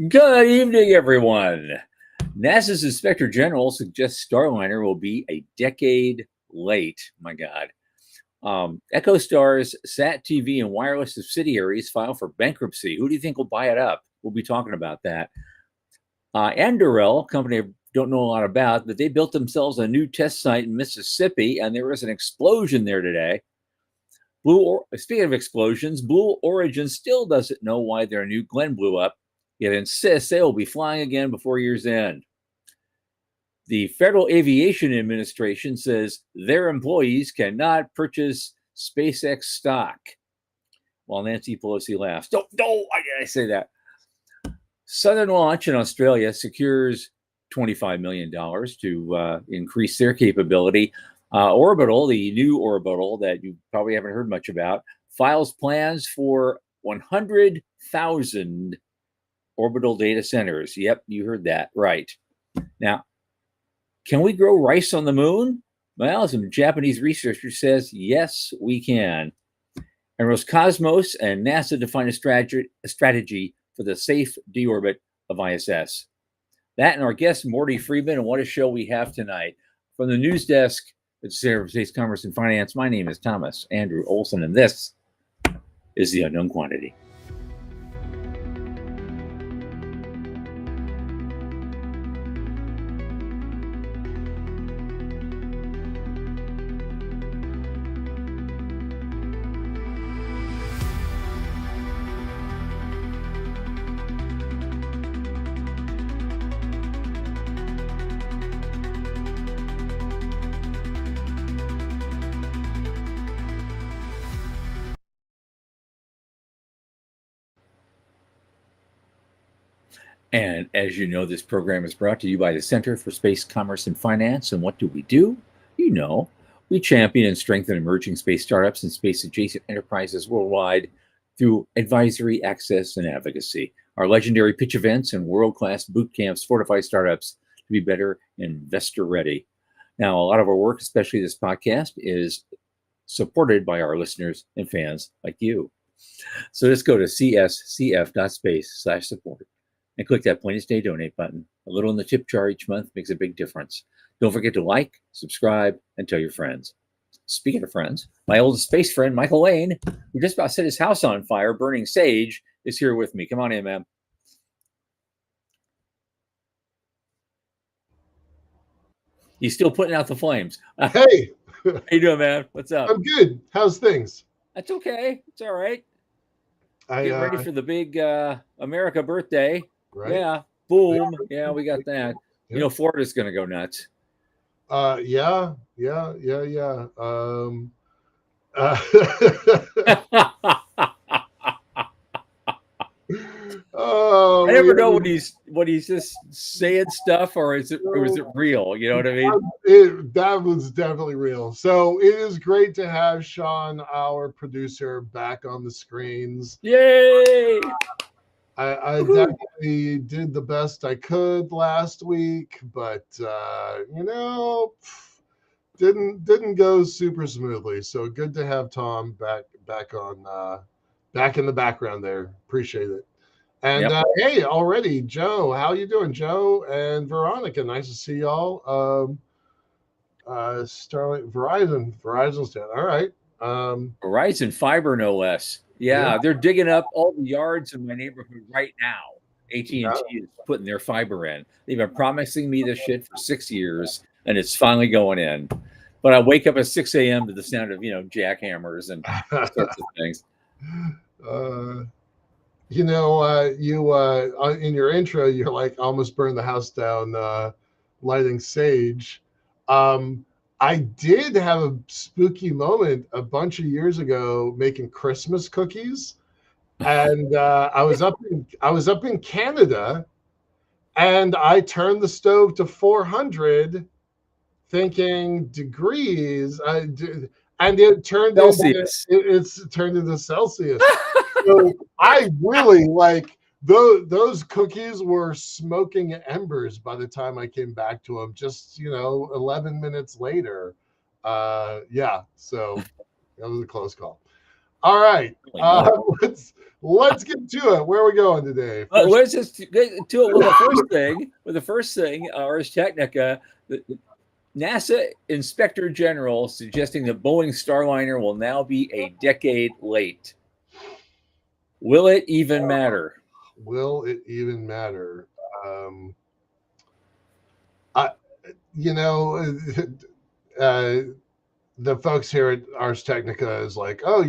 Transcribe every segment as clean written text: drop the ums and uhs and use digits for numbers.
Good evening, everyone. NASA's Inspector General suggests Starliner will be a decade late. My God. EchoStar's Sat TV and wireless subsidiaries file for bankruptcy. Who do you think will buy it up? We'll be talking about that. Anduril, company I don't know a lot about, but they built themselves a new test site in Mississippi, and there was an explosion there today. Speaking of explosions, Blue Origin still doesn't know why their new Glenn blew up, yet insists they will be flying again before year's end. The Federal Aviation Administration says their employees cannot purchase SpaceX stock. While Nancy Pelosi laughs. No, I say that. Southern Launch in Australia secures $25 million to increase their capability. Orbital, the new Orbital that you probably haven't heard much about, files plans for 100,000 orbital data centers. Yep, you heard that right. Now, can we grow rice on the moon? Well, some Japanese researcher says yes, we can. And Roscosmos and NASA define a strategy for the safe deorbit of ISS. That and our guest, Mordy Friedman, and what a show we have tonight. From the news desk at Center for Space Commerce and Finance, my name is Thomas Andrew Olson, and this is The Unknown Quantity. And as you know, this program is brought to you by the Center for Space Commerce and Finance. And what do? You know, we champion and strengthen emerging space startups and space-adjacent enterprises worldwide through advisory, access, and advocacy. Our legendary pitch events and world-class boot camps fortify startups to be better investor-ready. Now, a lot of our work, especially this podcast, is supported by our listeners and fans like you. So let's go to cscf.space/support. And click that Plain as Day donate button. A little in the tip jar each month makes a big difference. Don't forget to like, subscribe, and tell your friends. Speaking of friends, my oldest space friend, Michael Lane, who just about set his house on fire burning sage, is here with me. Come on in, man. He's still putting out the flames. Hey, how you doing, man? What's up? I'm good. How's things? That's okay. It's all right. Get ready for the big America birthday. Right? Yeah. Boom. Yeah, we got that. Yeah. You know, Florida's going to go nuts. Yeah. Oh, I never know when he's just saying stuff or is it real? You know what I mean? That was definitely real. So it is great to have Sean, our producer, back on the screens. Yay! I definitely did the best I could last week, but didn't go super smoothly. So good to have Tom back in the background there. Appreciate it. And hey, already, Joe, how you doing, Joe and Veronica? Nice to see y'all. Starlink, Verizon's down. All right. Verizon Fiber, no less. Yeah, they're digging up all the yards in my neighborhood right now. AT&T is putting their fiber in. They've been promising me this shit for 6 years, and it's finally going in. But I wake up at 6 a.m. to the sound of, jackhammers and sorts of things. In your intro, you're like almost burned the house down, lighting sage. I did have a spooky moment a bunch of years ago making Christmas cookies, and I was up in Canada, and I turned the stove to 400, thinking degrees, and it turned Celsius. It's turned into Celsius. So I really those cookies were smoking embers by the time I came back to them. Just 11 minutes later, so that was a close call. All right. Holy moly. Let's get to it. Where are we going today? First, Let's just get to it with the first thing. Ars Technica, the NASA Inspector General suggesting that Boeing Starliner will now be a decade late. Will it even matter? will it even matter? I, you know, uh, the folks here at Ars Technica is like, oh,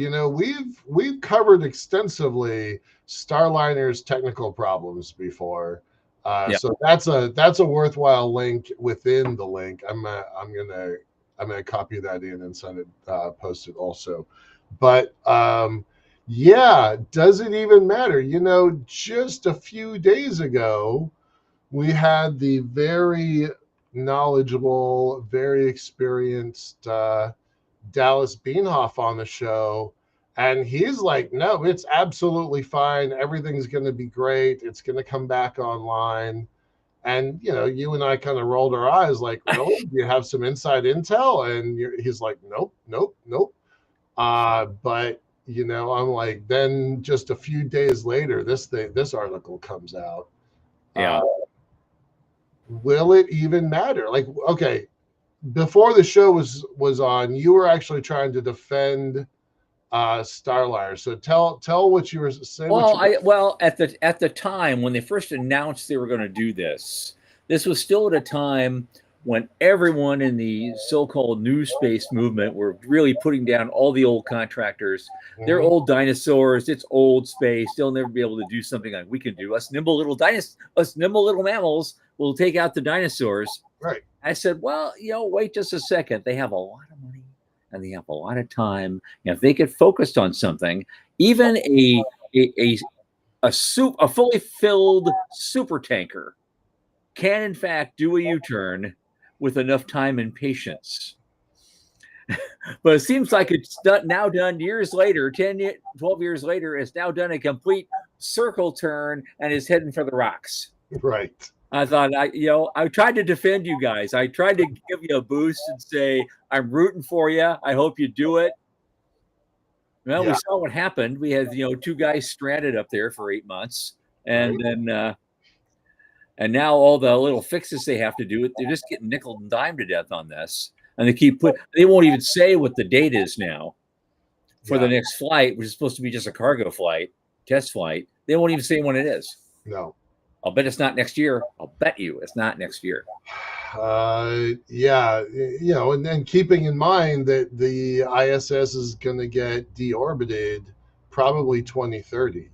we've covered extensively Starliner's technical problems before. Yeah. So that's a worthwhile link within the link. I'm gonna copy that in and send it post it also. But yeah, does it even matter? Just a few days ago, we had the very knowledgeable, very experienced Dallas Beanhoff on the show. And he's like, no, it's absolutely fine. Everything's going to be great. It's going to come back online. And, you and I kind of rolled our eyes like, really? Do you have some inside intel? And he's like, nope, nope, nope. But, I'm like, then just a few days later, this article comes out. Yeah. Will it even matter? Like, okay, before the show was on, you were actually trying to defend Starliner. So tell what you were saying. Well, at the time when they first announced they were going to do this was still at a time when everyone in the so-called new space movement were really putting down all the old contractors. They're old dinosaurs. It's old space. They'll never be able to do something like we can do. Us nimble little mammals will take out the dinosaurs. Right. I said, well, wait just a second. They have a lot of money and they have a lot of time. And if they get focused on something, even a fully filled super tanker can in fact do a U-turn with enough time and patience. But it seems like it's now done years later, 10, 12 years later, it's now done a complete circle turn and is heading for the rocks. Right. I thought, I tried to defend you guys. I tried to give you a boost and say, I'm rooting for you. I hope you do it. Well, we saw what happened. We had, two guys stranded up there for 8 months. And then, and now all the little fixes they have to do, they're just getting nickel and dime to death on this. And they won't even say what the date is now for the next flight, which is supposed to be just a cargo flight, test flight. They won't even say when it is. No. I'll bet it's not next year. I'll bet you it's not next year. Yeah, and then keeping in mind that the ISS is going to get deorbited probably 2030,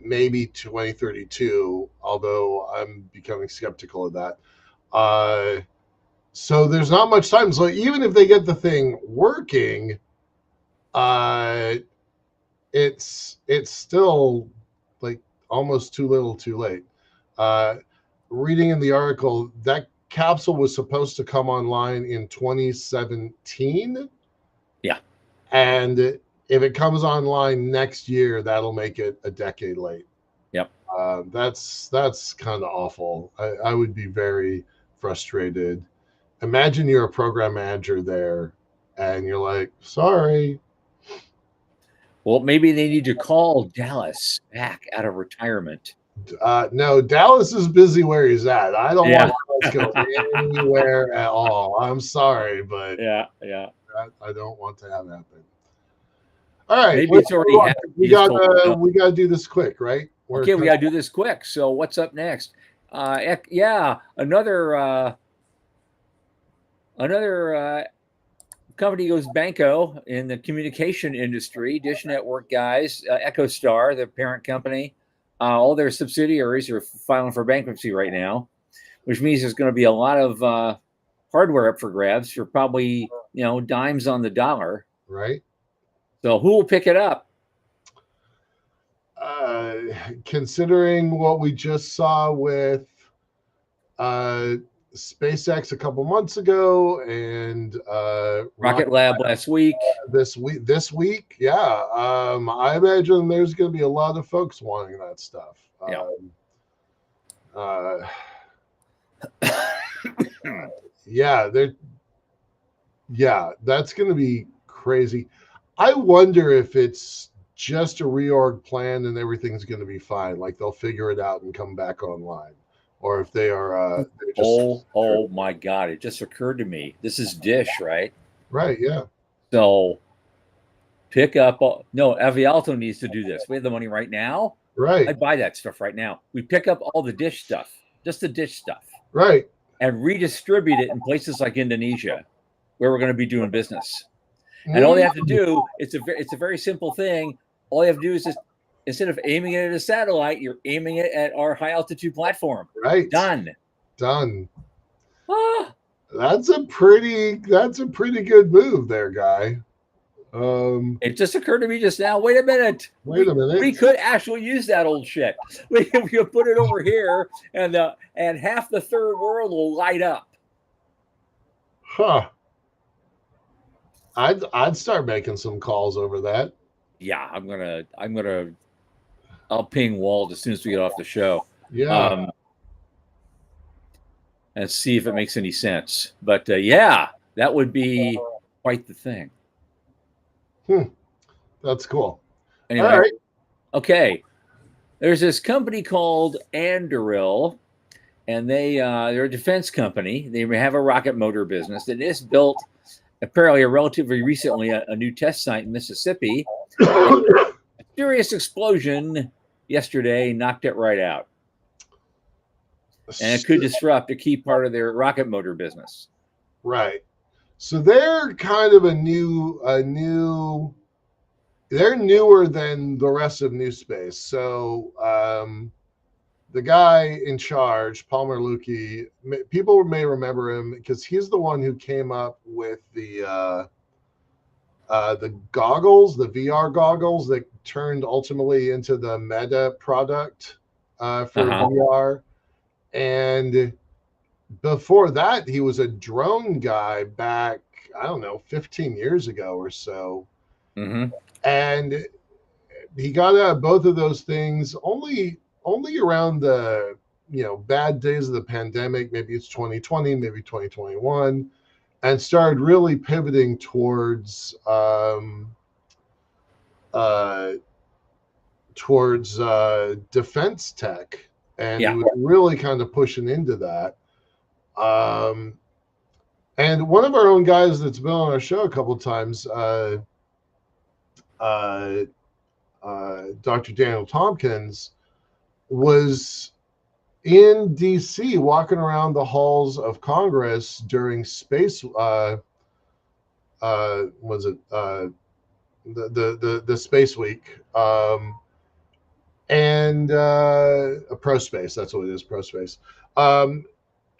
maybe 2032, although I'm becoming skeptical of that. So there's not much time. So even if they get the thing working, it's still like almost too little too late. Reading in the article, that capsule was supposed to come online in 2017. Yeah. And if it comes online next year, that'll make it a decade late. Yep. That's kind of awful. I would be very frustrated. Imagine you're a program manager there and you're like, sorry. Well, maybe they need to call Dallas back out of retirement. No, Dallas is busy where he's at. I don't want Dallas to go anywhere at all. I'm sorry, but I don't want to have that happen. All right, maybe it's already happened. We got to do this quick, right? We got to do this quick. So what's up next? Another company goes banco in the communication industry. Dish Network guys, EchoStar, the parent company, all their subsidiaries are filing for bankruptcy right now, which means there's going to be a lot of hardware up for grabs for probably dimes on the dollar. Right. So who will pick it up? Considering what we just saw with SpaceX a couple months ago and Rocket Lab last week. This week, I imagine there's going to be a lot of folks wanting that stuff. That's going to be crazy. I wonder if it's just a reorg plan and everything's going to be fine. Like they'll figure it out and come back online, or if they are they're just Oh my God! It just occurred to me. This is Dish, right? right. Yeah, So pick up. No, Avialto needs to do this. We have the money right now. right, I'd buy that stuff right now. We pick up all the Dish stuff, just the Dish stuff, right. and redistribute it in places like Indonesia, where we're going to be doing business. And all they Mm, have to do, it's a very simple thing. All you have to do is just, instead of aiming it at a satellite, you're aiming it at our high altitude platform. right. Done. Done. Ah, That's a pretty good move there, guy. it just occurred to me just now. Wait a minute. Wait a We minute. could actually use that old shit. We could put it over here, and half the third world will light up. Huh. I'd start making some calls over that. Yeah, I'll ping Walt as soon as we get off the show. Yeah. And see if it makes any sense. But yeah, that would be quite the thing. That's cool. Anyway, All right. okay. There's this company called Anduril, and they're a defense company. They have a rocket motor business that is built apparently relatively recently a new test site in Mississippi. A serious explosion yesterday knocked it right out. And it could disrupt a key part of their rocket motor business. Right. So they're kind of they're newer than the rest of New Space. So the guy in charge, Palmer Luckey, people may remember him because he's the one who came up with the goggles, the VR goggles that turned ultimately into the Meta product for VR. And before that, he was a drone guy back, I don't know, 15 years ago or so. Mm-hmm. And he got out of both of those things only around the bad days of the pandemic. Maybe it's 2020, maybe 2021, and started really pivoting towards defense tech, and he was really kind of pushing into that. And one of our own guys that's been on our show a couple of times, Dr. Daniel Tompkins, was in DC walking around the halls of Congress during space the Space Week, and Pro Space, that's what it is, Pro Space.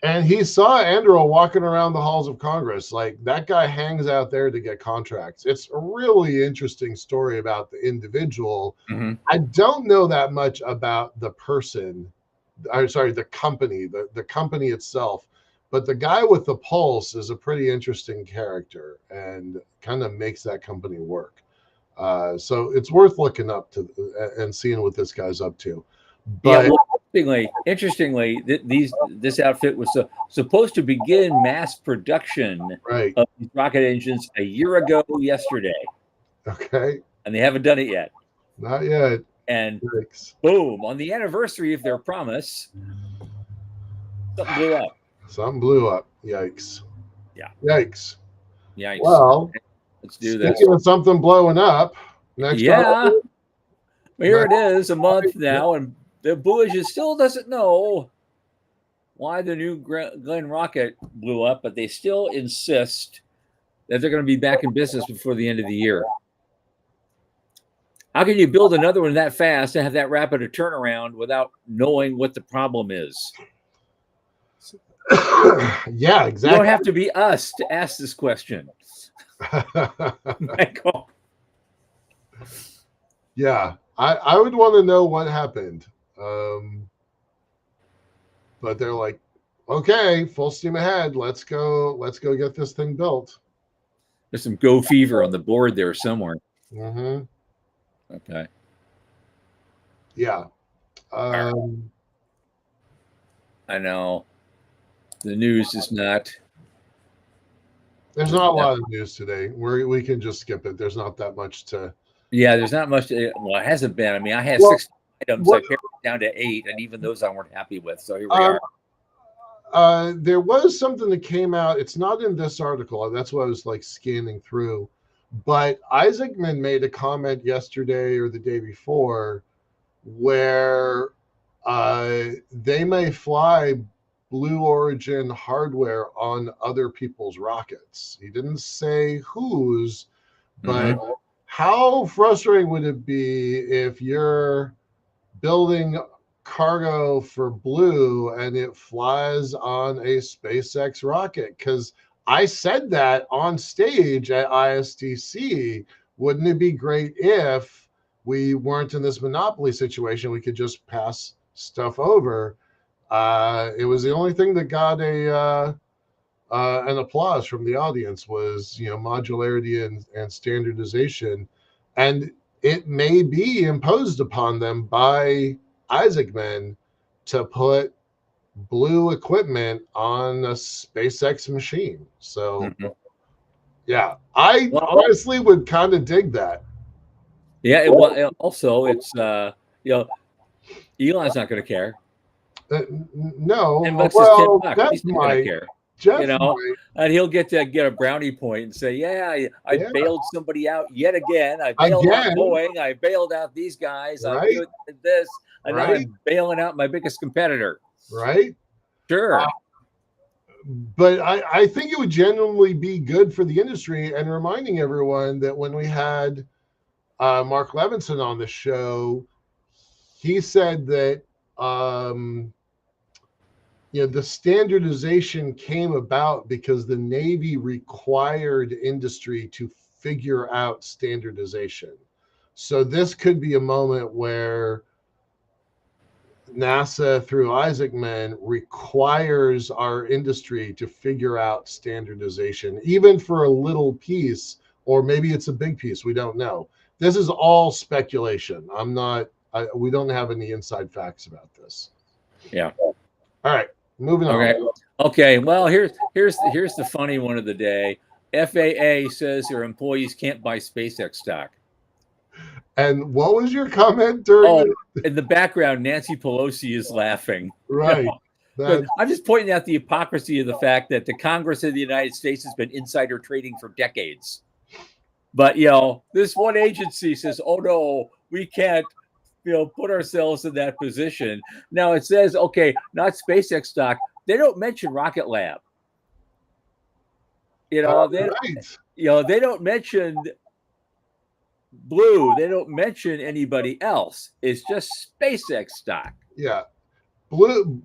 And he saw Andrew walking around the halls of Congress. Like, that guy hangs out there to get contracts. It's a really interesting story about the individual. Mm-hmm. I don't know that much about the person. I'm sorry, the company, the company itself. But the guy with the pulse is a pretty interesting character and kind of makes that company work. So it's worth looking up to and seeing what this guy's up to. But yeah, well, interestingly, this outfit was supposed to begin mass production of these rocket engines a year ago yesterday. Okay. And they haven't done it yet. Not yet. And boom, on the anniversary of their promise, something blew up. Something blew up. Yikes. Yeah. Yikes. Yikes. Well, let's do this. Speaking of something blowing up, next well, here it is, a month now, and the Bush still doesn't know why the new Glenn rocket blew up, but they still insist that they're going to be back in business before the end of the year. How can you build another one that fast and have that rapid a turnaround without knowing what the problem is? Yeah, exactly. You don't have to be us to ask this question. Michael. Yeah, I would want to know what happened. But they're like, okay, full steam ahead. Let's go get this thing built. There's some Go Fever on the board there somewhere. Mm-hmm. Okay. Yeah. I know. The news is not There's not a lot of news today. We can just skip it. There's not that much to. Yeah, there's not much. Well, it hasn't been. I mean, I had 6 items. I pared it down to 8, and even those I weren't happy with. So here we are. There was something that came out. It's not in this article. That's what I was like scanning through. But Isaacman made a comment yesterday or the day before where they may fly Blue Origin hardware on other people's rockets. He didn't say whose, but how frustrating would it be if you're building cargo for Blue and it flies on a SpaceX rocket? Because I said that on stage at ISTC. Wouldn't it be great if we weren't in this monopoly situation? We could just pass stuff over. It was the only thing that got an applause from the audience was, modularity and standardization. And it may be imposed upon them by Isaacman to put Blue equipment on a SpaceX machine. So, yeah, I honestly would kind of dig that. Yeah, also, it's, Elon's not going to care. No, well, he's not going to care. Jeff and he'll get a brownie point and say, I bailed somebody out yet again. I bailed out Boeing. I bailed out these guys. I did this. And now I'm bailing out my biggest competitor. Right? Sure. But I think it would genuinely be good for the industry, and reminding everyone that when we had Mark Levinson on the show, he said that the standardization came about because the Navy required industry to figure out standardization. So this could be a moment where NASA, through Isaacman, requires our industry to figure out standardization, even for a little piece, or maybe it's a big piece. We don't know. This is all speculation. We don't have any inside facts about this. Yeah. All right. Moving on. Okay. Well, here's the funny one of the day. FAA says their employees can't buy SpaceX stock. And what was your comment during? In the background, Nancy Pelosi is laughing. Right. I'm just pointing out the hypocrisy of the fact that the Congress of the United States has been insider trading for decades. But, this one agency says, oh, no, we can't, put ourselves in that position. Now it says, okay, not SpaceX stock. They don't mention Rocket Lab. They don't mention Blue. They don't mention anybody else. It's just SpaceX stock. Yeah. Blue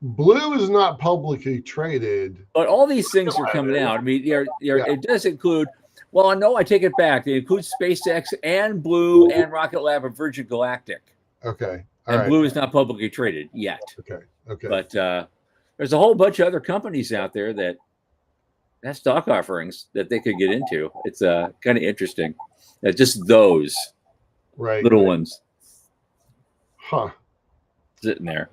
is not publicly traded. But all these things are coming out. I mean, it does include, well, no, I take it back. They include SpaceX and Blue and Rocket Lab and Virgin Galactic. Okay. And Blue is not publicly traded yet. Okay. But there's a whole bunch of other companies out there that have stock offerings that they could get into. It's kind of interesting. Just those little ones. Huh. Sitting there.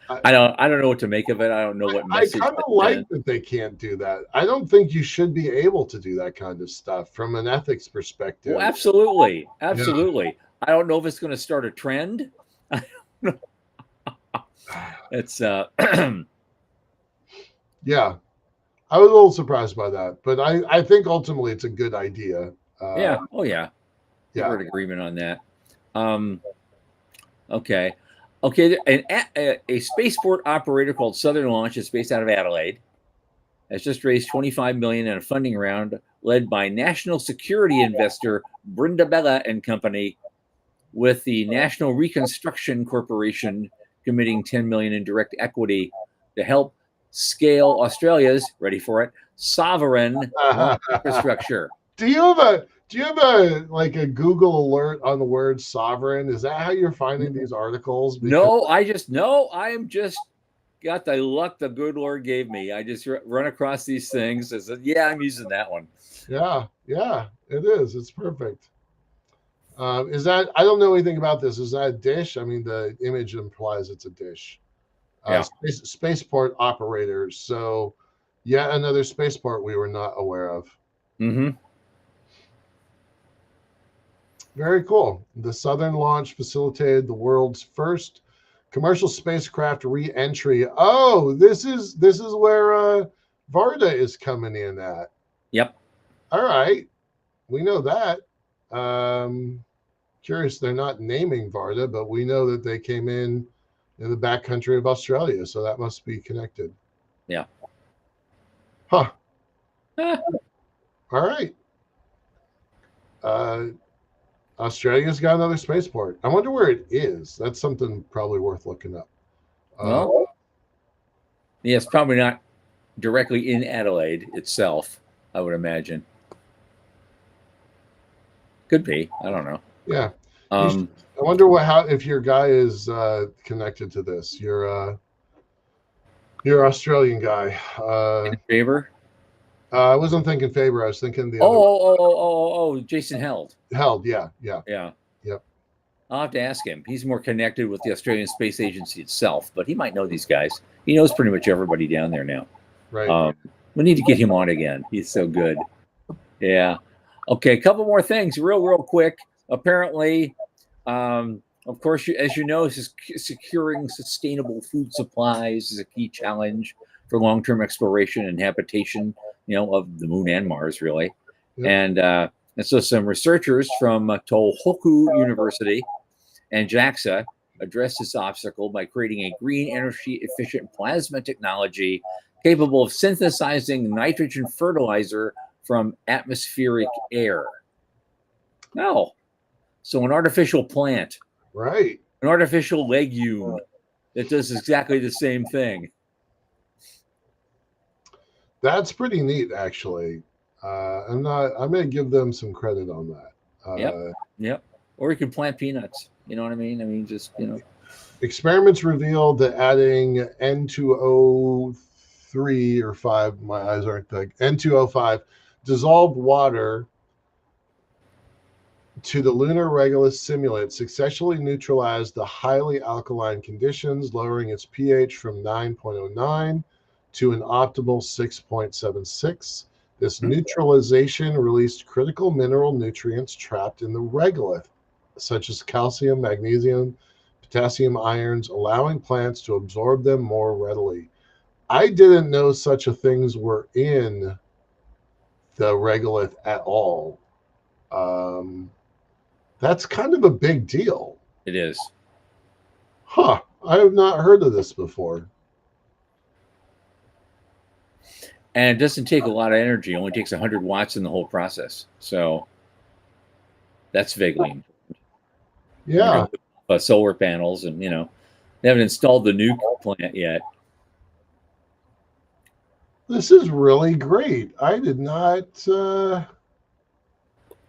I don't know what to make of it. I don't know what message. I kind of like that they can't do that. I don't think you should be able to do that kind of stuff from an ethics perspective. Well, absolutely. Yeah. I don't know if it's going to start a trend. It's yeah. I was a little surprised by that, but I think ultimately it's a good idea. Yeah. Oh yeah. We're in agreement on that. Okay. A spaceport operator called Southern Launch is based out of Adelaide. Has just raised $25 million in a funding round led by national security investor Brindabella and Company, with the National Reconstruction Corporation committing $10 million in direct equity to help scale Australia's, ready for it, sovereign infrastructure. Do you have a Google alert on the word sovereign? Is that how you're finding these articles? No, I am just got the luck the good Lord gave me. I just run across these things. I said, I'm using that one. Yeah, it is. It's perfect. Is that, I don't know anything about this. Is that a dish? I mean, the image implies it's a dish. Spaceport operators. So, Yet another spaceport we were not aware of. Mm-hmm. Very cool. The Southern launch facilitated the world's first commercial spacecraft re-entry. Oh, this is where Varda is coming in at. Yep. All right, we know that. Curious, they're not naming Varda, but we know that they came in the backcountry of Australia, so that must be connected. Yeah. Huh. Ah. All right. Australia's got another spaceport. I wonder where it is. That's something probably worth looking up. Well, yeah, it's probably not directly in Adelaide itself, I would imagine. Could be. I don't know. Yeah. Um, I wonder if your guy is connected to this. Your Australian guy. in favor? I wasn't thinking Faber. I was thinking the other Oh, Jason Held. Held. Yeah. Yeah. Yep. I'll have to ask him. He's more connected with the Australian Space Agency itself, but he might know these guys. He knows pretty much everybody down there now. Right. We need to get him on again. He's so good. Yeah. Okay, a couple more things real quick. Apparently, of course, as you know, securing sustainable food supplies is a key challenge for long-term exploration and habitation, of the moon and Mars, really. Yep. And so some researchers from Tohoku University and JAXA addressed this obstacle by creating a green energy-efficient plasma technology capable of synthesizing nitrogen fertilizer from atmospheric air. No. So an artificial plant. Right. An artificial legume that does exactly the same thing. That's pretty neat, actually. I'm going to give them some credit on that. Yep. Or you can plant peanuts. You know what I mean? I mean, just, Experiments revealed that adding N2O3 or 5, my eyes aren't big, N2O5, dissolved water to the lunar regolith simulant successfully neutralized the highly alkaline conditions, lowering its pH from 9.09 to an optimal 6.76. This neutralization released critical mineral nutrients trapped in the regolith, such as calcium, magnesium, potassium, irons, allowing plants to absorb them more readily. I didn't know such a things were in the regolith at all. That's kind of a big deal. It is. Huh. I have not heard of this before. And it doesn't take a lot of energy. It only takes 100 watts in the whole process. So that's vaguely important. Yeah. Solar panels and, they haven't installed the nuke plant yet. This is really great. I did not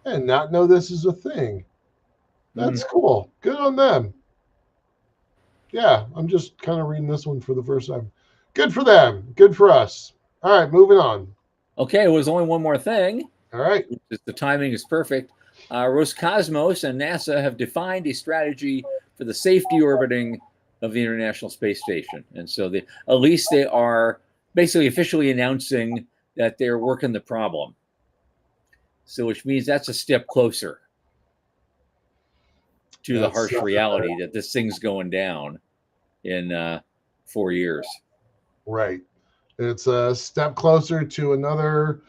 know this is a thing. That's cool. Good on them. Yeah, I'm just kind of reading this one for the first time. Good for them. Good for us. All right, moving on. Okay, well, there's only one more thing. All right. The timing is perfect. Roscosmos and NASA have defined a strategy for the safety orbiting of the International Space Station. And so at least they are basically officially announcing that they're working the problem. So which means that's a step closer to the harsh reality that this thing's going down in 4 years. Right. It's a step closer to another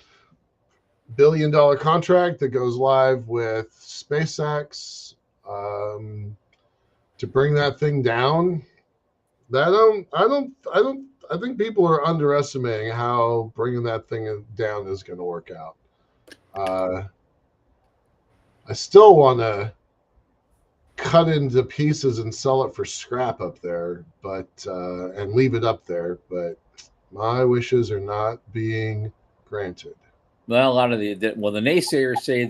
billion-dollar contract that goes live with SpaceX to bring that thing down. I think people are underestimating how bringing that thing down is going to work out. I still want to cut into pieces and sell it for scrap up there, but and leave it up there, but my wishes are not being granted. Well, a lot of the naysayers say a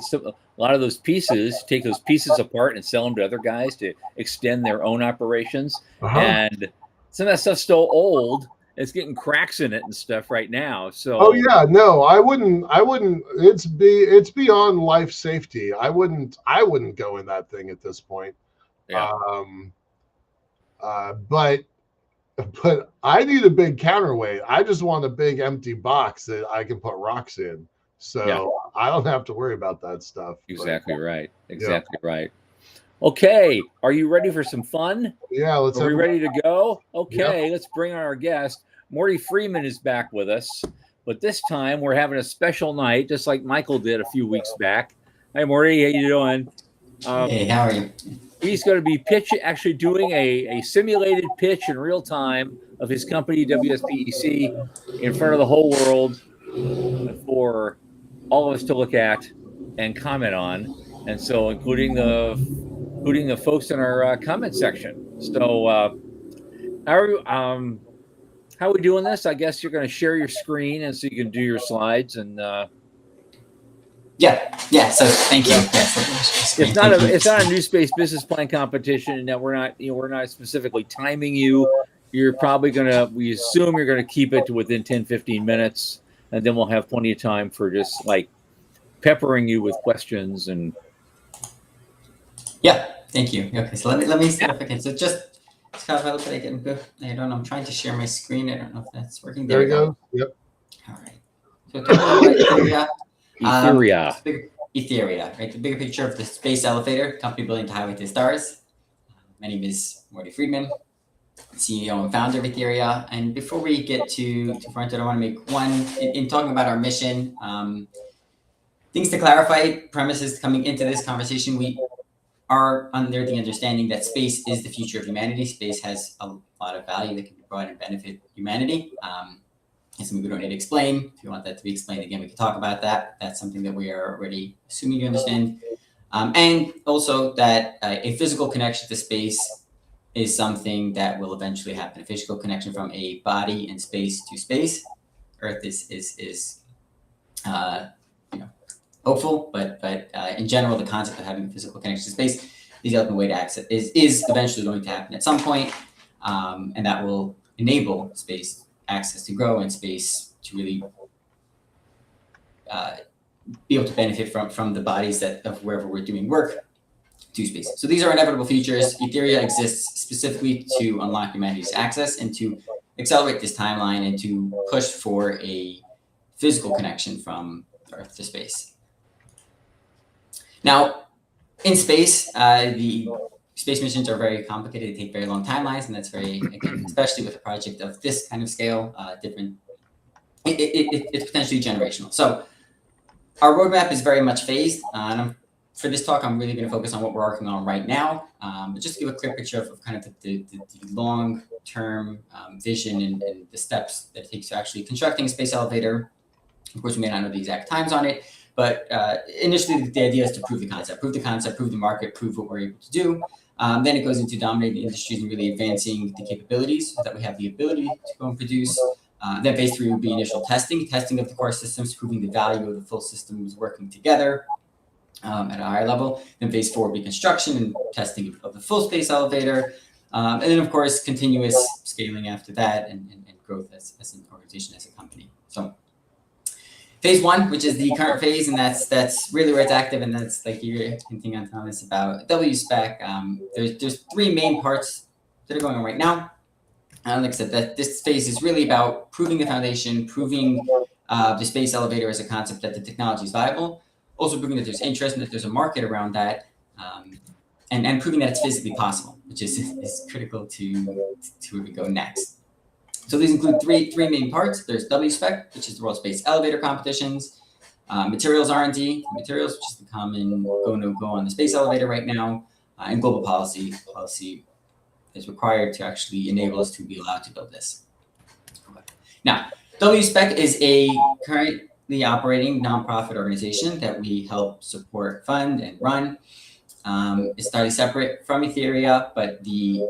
lot of those pieces, take those pieces apart and sell them to other guys to extend their own operations. And some of that stuff's still old. It's getting cracks in it and stuff right now. So yeah, no, I wouldn't. It's beyond life safety. I wouldn't go in that thing at this point. Yeah. But but I need a big counterweight. I just want a big empty box that I can put rocks in. So I don't have to worry about that stuff. Exactly right. Exactly right. Okay. Are you ready for some fun? Yeah, let's Are we ready to go? Okay, Yep. let's bring on our guest. Mordy Friedman is back with us, but this time we're having a special night, just like Michael did a few weeks back. Hi, Mordy. How you doing? Hey, how are you? He's going to be actually doing a simulated pitch in real time of his company, WSPEC, in front of the whole world for all of us to look at and comment on. And so including the folks in our comment section. So how are we doing this? I guess you're going to share your screen and so you can do your slides and yeah. So thank you. Yes, it's not a new space business plan competition, and that we're not specifically timing you. You're probably we assume you're gonna keep it to within 10-15 minutes, and then we'll have plenty of time for just like peppering you with questions and yeah. Thank you. Okay, so let me see if I can. So just Scott, if I look like I don't know. I'm trying to share my screen. I don't know if that's working. There we go. Yep. All right. So talking about Etheria. Right? The bigger picture of the space elevator, company building to highway to the stars. My name is Mordy Friedman, CEO and founder of Etheria. And before we get to front, I want to make one, in talking about our mission, things to clarify, premises coming into this conversation. We are under the understanding that space is the future of humanity. Space has a lot of value that can be brought and benefit humanity. It's something we don't need to explain. If you want that to be explained again, we can talk about that. That's something that we are already assuming you understand. And also that a physical connection to space is something that will eventually happen. A physical connection from a body in space to space. Earth is hopeful, but in general, the concept of having a physical connection to space is the ultimate way to access is eventually going to happen at some point, and that will enable space access to grow and space to really be able to benefit from the bodies of wherever we're doing work to space. So these are inevitable features. Etheria exists specifically to unlock humanity's access and to accelerate this timeline and to push for a physical connection from Earth to space. Now, in space, the space missions are very complicated. They take very long timelines, and that's again, especially with a project of this kind of scale, it's potentially generational. So our roadmap is very much phased. For this talk, I'm really going to focus on what we're working on right now, but just to give a clear picture of kind of the long-term vision and the steps that it takes to actually constructing a space elevator. Of course, we may not know the exact times on it, but initially the idea is to prove the concept, prove the market, prove what we're able to do. Then it goes into dominating industries and really advancing the capabilities so that we have the ability to go and produce. Then phase 3 would be initial testing of the core systems, proving the value of the full systems working together at a higher level. Then phase 4 would be construction and testing of the full space elevator. And then, of course, continuous scaling after that and growth as an organization, as a company. So phase 1, which is the current phase, and that's really where it's active, and that's like you're hinting on, Thomas, about WSPEC. There's 3 main parts that are going on right now. Like I said, that this phase is really about proving the foundation, proving the space elevator as a concept, that the technology is viable, also proving that there's interest and that there's a market around that, and proving that it's physically possible, which is critical to where we go next. So these include three main parts. There's WSPEC, which is the World Space Elevator Competitions, materials R&D, materials, which is the common go-no-go on the space elevator right now, and global policy. Policy is required to actually enable us to be allowed to build this. Okay. Now, WSPEC is a currently operating nonprofit organization that we help support, fund, and run. It's entirely separate from Etheria, but the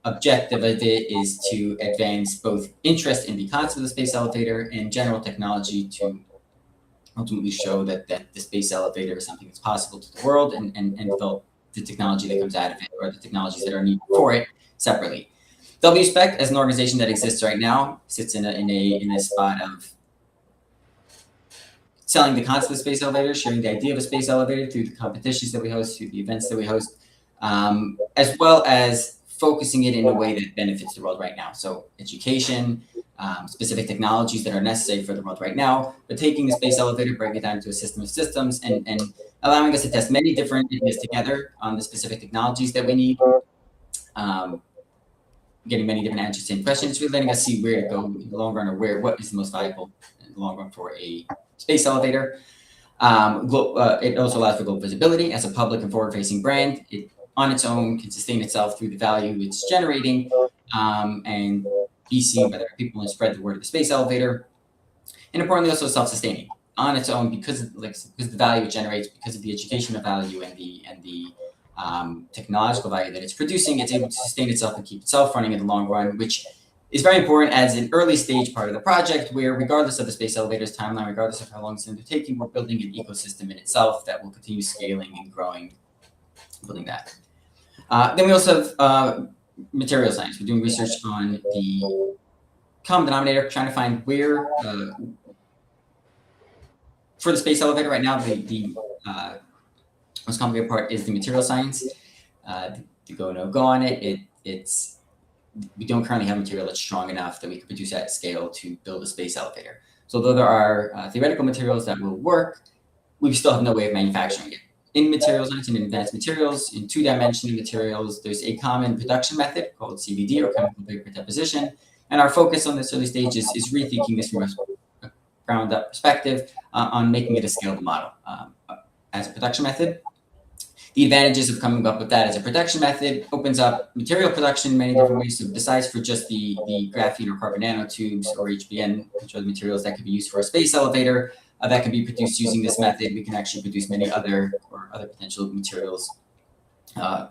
objective of it is to advance both interest in the concept of the space elevator and general technology to ultimately show that the space elevator is something that's possible to the world and develop the technology that comes out of it or the technologies that are needed for it separately. WSPEC, as an organization that exists right now, sits in a spot of selling the concept of space elevator, sharing the idea of a space elevator through the competitions that we host, through the events that we host, as well as focusing it in a way that benefits the world right now. So education, specific technologies that are necessary for the world right now, but taking the space elevator, breaking it down into a system of systems, and allowing us to test many different ideas together on the specific technologies that we need. Getting many different answers to the same questions, really letting us see where to go in the long run, or what is the most valuable in the long run for a space elevator. It also allows for global visibility as a public and forward-facing brand. It on its own can sustain itself through the value it's generating, and be seen by other people and spread the word of the space elevator. And importantly, also self-sustaining on its own because of the value it generates, because of the educational value and the technological value that it's producing. It's able to sustain itself and keep itself running in the long run, which is very important as an early stage part of the project, where regardless of the space elevator's timeline, regardless of how long it's undertaking, we're building an ecosystem in itself that will continue scaling and growing, building that. Then we also have material science. We're doing research on the common denominator, trying to find where, for the space elevator right now, the most complicated part is the material science. The go, no go on it. We don't currently have material that's strong enough that we can produce at scale to build a space elevator. So although there are theoretical materials that will work, we still have no way of manufacturing it. In materials science and in advanced materials, in two-dimensional materials, there's a common production method called CVD, or chemical vapor deposition. And our focus on this early stage is rethinking this from a ground-up perspective on making it a scalable model as a production method. The advantages of coming up with that as a production method opens up material production in many different ways. So besides for just the graphene or carbon nanotubes or HBN, which are the materials that could be used for a space elevator, that can be produced using this method, we can actually produce many other potential materials, other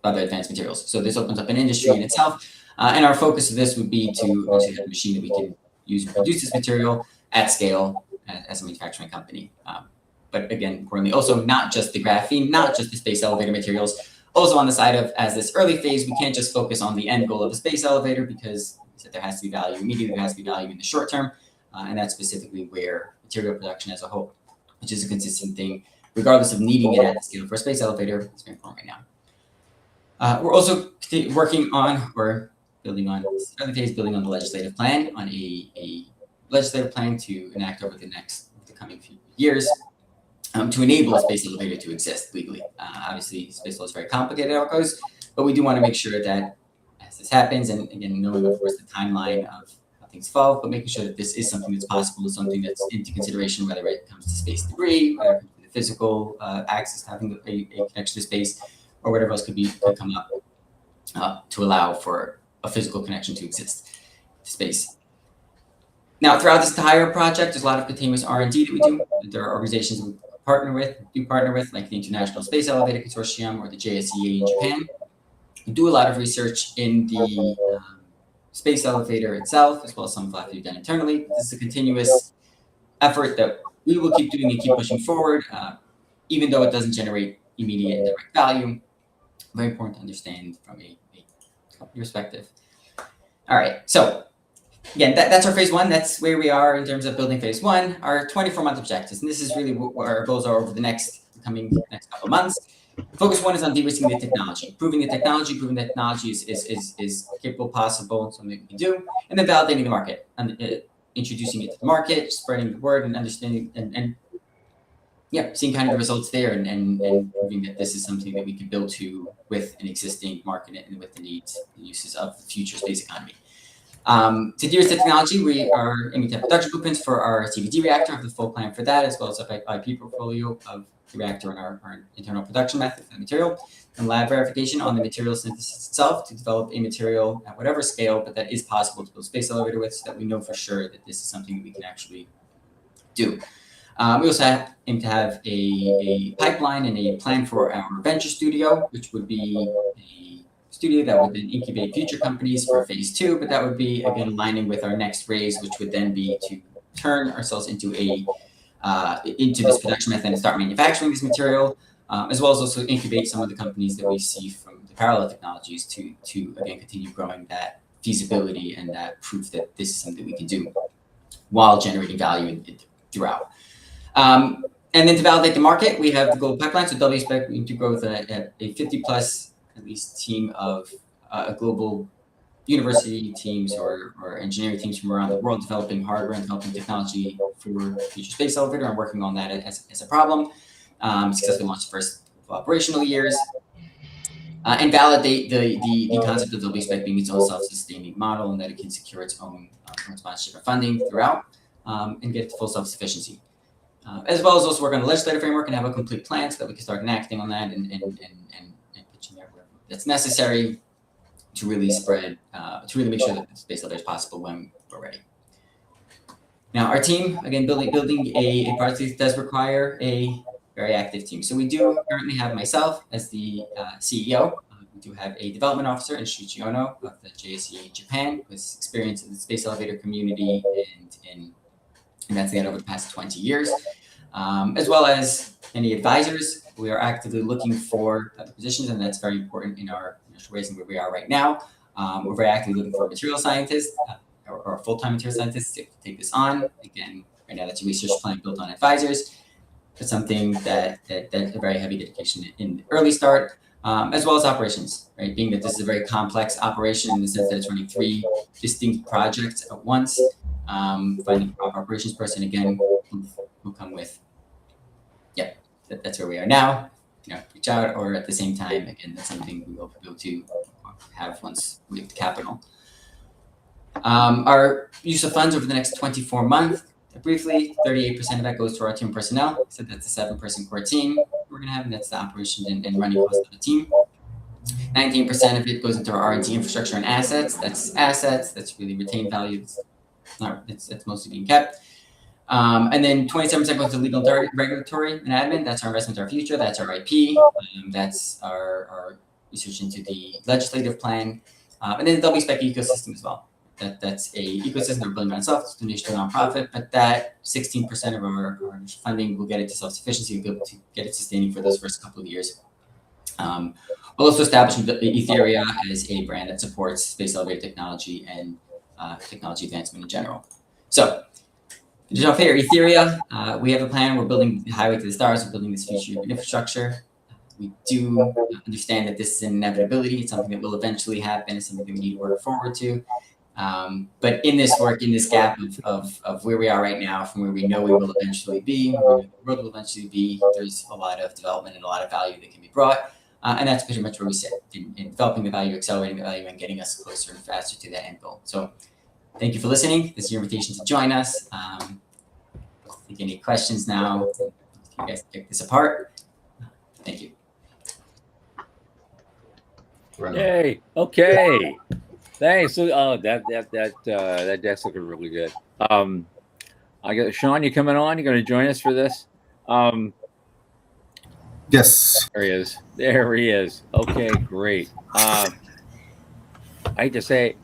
advanced materials. So this opens up an industry in itself. And our focus of this would be to actually have a machine that we can use to produce this material at scale as a manufacturing company. But again, importantly, also not just the graphene, not just the space elevator materials, also on the side of, as this early phase, we can't just focus on the end goal of a space elevator, because there has to be value immediately, there has to be value in the short term. And that's specifically where material production as a whole, which is a consistent thing, regardless of needing it at the scale for a space elevator, it's very important right now. We're also working on, or building on, this early phase, building on the legislative plan, on a legislative plan to enact over the coming few years, to enable a space elevator to exist legally. Obviously, space law is very complicated how it goes, but we do want to make sure that as this happens, and again, knowing of course the timeline of how things fall, but making sure that this is something that's possible, something that's into consideration, whether it comes to space debris, whether it comes to the physical access to having a connection to space, or whatever else could come up to allow for a physical connection to exist to space. Now, throughout this entire project, there's a lot of continuous R&D that we do. There are organizations we partner with, like the International Space Elevator Consortium or the JSEA in Japan. We do a lot of research in the space elevator itself, as well as some that we've done internally. This is a continuous effort that we will keep doing and keep pushing forward, even though it doesn't generate immediate and direct value. Very important to understand from a company perspective. All right, so again, that's our phase one. That's where we are in terms of building phase one, our 24-month objectives. And this is really what our goals are over the next couple of months. Focus one is on de-risking the technology, proving the technology is capable, possible, something we can do, and then validating the market, and introducing it to the market, spreading the word, and understanding, and seeing kind of the results there, and proving that this is something that we can build to with an existing market and with the needs and uses of the future space economy. To de-risk the technology, we are aiming to have production blueprints for our CVD reactor, have the full plan for that, as well as an IP portfolio of the reactor and our internal production method for the material, and lab verification on the material synthesis itself to develop a material at whatever scale, but that is possible to build a space elevator with, so that we know for sure that this is something that we can actually do. We also aim to have a pipeline and a plan for our venture studio, which would be a studio that would then incubate future companies for phase two, but that would be, again, aligning with our next raise, which would then be to turn ourselves into this production method and start manufacturing this material, as well as also incubate some of the companies that we see from the parallel technologies to again, continue growing that feasibility and that proof that this is something we can do while generating value throughout. And then to validate the market, we have the global pipeline. So we expect to grow with a 50+ at least team of a global university teams or engineering teams from around the world developing hardware and developing technology for future space elevator and working on that as a problem. Successfully launched the first operational years. And validate the concept of WSpec being its own self-sustaining model and that it can secure its own sponsorship and funding throughout and get to full self-sufficiency. As well as also work on the legislative framework and have a complete plan so that we can start enacting on that and pitching there where that's necessary to really spread, to really make sure that the space elevator is possible when we're ready. Now, our team, again, building a project does require a very active team. So we do currently have myself as the CEO. We do have a development officer in Shuichi Ono of the JSE Japan, who has experience in the space elevator community and that's over the past 20 years, as well as any advisors. We are actively looking for other positions, and that's very important in our initial raising where we are right now. We're very actively looking for a material scientist or a full-time material scientist to take this on. Again, right now that's a research plan built on advisors. It's something that's a very heavy dedication in the early start, as well as operations, right? Being that this is a very complex operation in the sense that it's running 3 distinct projects at once. Finding a proper operations person, again, will come with, that's where we are now. Reach out, or at the same time, again, that's something we will be able to have once we have the capital. Our use of funds over the next 24 months, briefly, 38% of that goes to our team personnel. So that's a 7-person core team we're going to have, and that's the operation and running cost of the team. 19% of it goes into our R&D infrastructure and assets. That's really retained value. It's mostly being kept. And then 27% goes to legal, regulatory, and admin. That's our investment in our future. That's our IP. That's our research into the legislative plan. And then the WSpec ecosystem as well. That's a ecosystem we're building on itself. It's a donation to a nonprofit, but that 16% of our funding will get it to self-sufficiency. We'll be able to get it sustaining for those first couple of years. We'll also establish Etheria as a brand that supports space elevator technology and technology advancement in general. So, to jump here, Etheria, we have a plan. We're building the highway to the stars. We're building this future infrastructure. We do understand that this is an inevitability. It's something that will eventually happen. It's something that we need to work forward to. But in this work, in this gap of where we are right now from where we know we will eventually be, where the world will eventually be, there's a lot of development and a lot of value that can be brought. And that's pretty much where we sit in developing the value, accelerating the value, and getting us closer and faster to that end goal. So thank you for listening. This is your invitation to join us. Take any questions now. If you guys pick this apart. Thank you. Yay. Okay. Thanks. That deck's looking really good. I got Sean. You coming on? You going to join us for this? Yes. There he is. Okay, great. I hate to say,